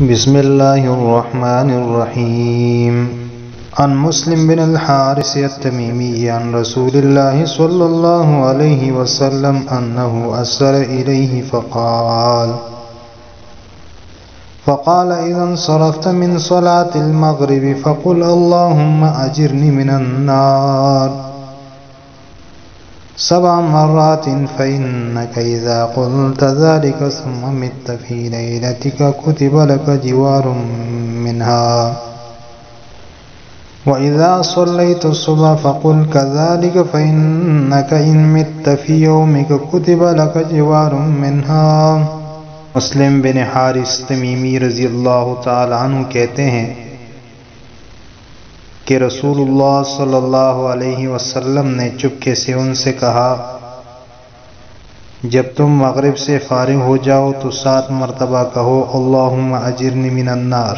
بسم الله الرحمن الرحيم. عن مسلم بن الحارث التميمي عن رسول الله صلى الله عليه وسلم أنه أسر إليه فقال إذا انصرفت من صلاة المغرب فقل اللهم أجرني من النار 7 مرات فإنك إذا قلت ذلك ثم مت في ليلتك كتب لك جوار منها. وإذا صليت الصبح فقل كذلك فإنك إن مت في يومك كتب لك جوار منها. مسلم بن حارث تمیمی رضی اللہ تعالی عنہ کہتے ہیں کہ رسول اللہ صلی اللہ علیہ وسلم نے چپکے سے ان سے کہا، جب تم مغرب سے فارغ ہو جاؤ تو 7 مرتبہ کہو اللہم اجرنی من النار،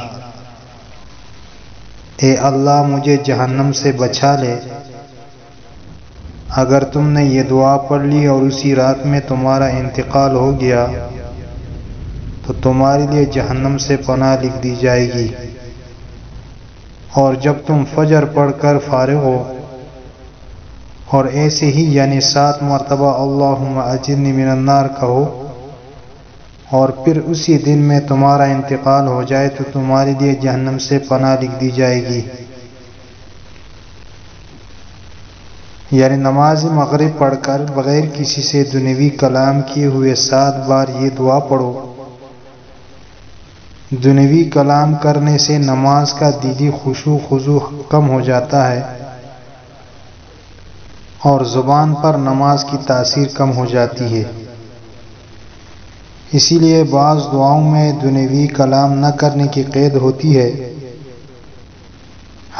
اے اللہ مجھے جہنم سے بچا لے۔ اگر تم نے یہ دعا پڑھ لی اور اسی رات میں تمہارا انتقال ہو گیا تو تمہارے لیے جہنم سے پناہ لکھ دی جائے گی، اور جب تم فجر پڑھ کر فارغ ہو اور ایسے ہی یعنی 7 مرتبہ اللہم اجرنی من النار کہو اور پھر اسی دن میں تمہارا انتقال ہو جائے تو تمہارے لیے جہنم سے پناہ لکھ دی جائے گی۔ یعنی نماز مغرب پڑھ کر بغیر کسی سے دنیوی کلام کیے ہوئے 7 بار یہ دعا پڑھو۔ دنیوی کلام کرنے سے نماز کا دلی خشوع خضوع کم ہو جاتا ہے اور زبان پر نماز کی تاثیر کم ہو جاتی ہے۔ اسی لیے بعض دعاؤں میں دنیوی کلام نہ کرنے کی قید ہوتی ہے،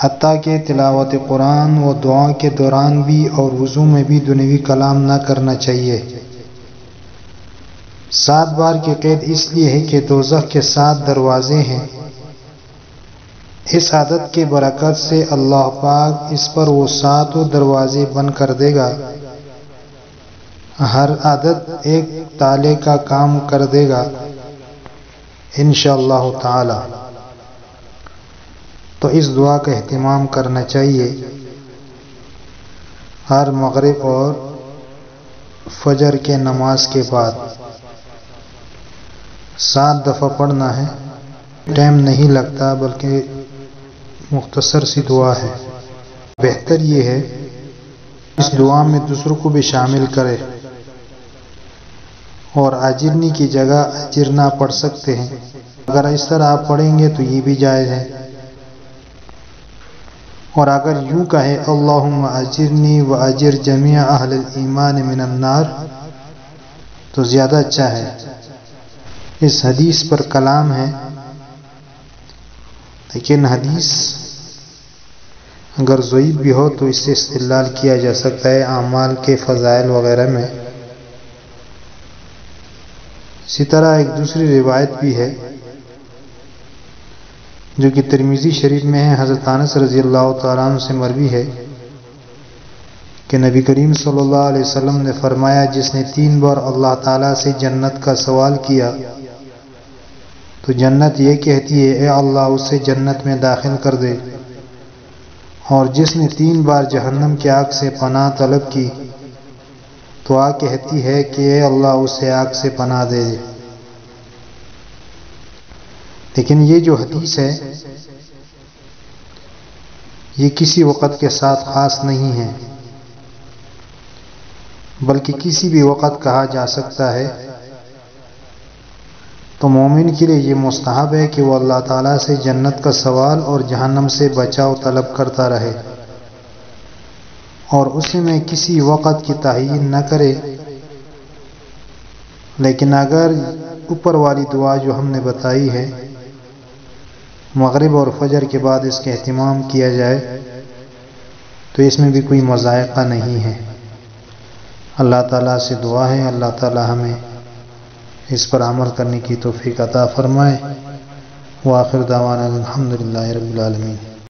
حتیٰ کہ تلاوت قرآن و دعا کے دوران بھی اور وضو میں بھی دنیوی کلام نہ کرنا چاہیے۔ 7 بار کی قید اس لیے ہے کہ دوزخ کے 7 دروازے ہیں، اس عادت کے برکت سے اللہ پاک اس پر وہ 7 دروازے بند کر دے گا۔ ہر عادت ایک تالے کا کام کر دے گا انشاءاللہ تعالی۔ تو اس دعا کا اہتمام کرنا چاہیے، ہر مغرب اور فجر کے نماز کے بعد 7 دفعہ پڑھنا ہے۔ ٹائم نہیں لگتا بلکہ مختصر سی دعا ہے۔ بہتر یہ ہے اس دعا میں دوسروں کو بھی شامل کرے، اور اجرنی کی جگہ اجرنا پڑھ سکتے ہیں۔ اگر اس طرح آپ پڑھیں گے تو یہ بھی جائز ہے، اور اگر یوں کہے اللہم اجرنی و اجر جمیع اہل الایمان من النار تو زیادہ اچھا ہے۔ اس حدیث پر کلام ہے، لیکن حدیث اگر ضعیف بھی ہو تو اس سے استدلال کیا جا سکتا ہے اعمال کے فضائل وغیرہ میں۔ اسی طرح ایک دوسری روایت بھی ہے جو کہ ترمذی شریف میں ہے، حضرت انس رضی اللہ تعالیٰ عنہ سے مروی ہے کہ نبی کریم صلی اللہ علیہ وسلم نے فرمایا، جس نے 3 بار اللہ تعالیٰ سے جنت کا سوال کیا تو جنت یہ کہتی ہے اے اللہ اسے جنت میں داخل کر دے، اور جس نے 3 بار جہنم کی آگ سے پناہ طلب کی تو آگ کہتی ہے کہ اے اللہ اسے آگ سے پناہ دے دے۔ لیکن یہ جو حدیث ہے یہ کسی وقت کے ساتھ خاص نہیں ہے، بلکہ کسی بھی وقت کہا جا سکتا ہے۔ تو مومن کے لیے یہ مستحب ہے کہ وہ اللہ تعالیٰ سے جنت کا سوال اور جہنم سے بچاؤ طلب کرتا رہے، اور اس میں کسی وقت کی تعیین نہ کرے۔ لیکن اگر اوپر والی دعا جو ہم نے بتائی ہے مغرب اور فجر کے بعد اس کا اہتمام کیا جائے تو اس میں بھی کوئی مضائقہ نہیں ہے۔ اللہ تعالیٰ سے دعا ہے اللہ تعالیٰ ہمیں اس پر عمل کرنے کی توفیق عطا فرمائے۔ وآخر دعوانا الحمدللہ رب العالمین۔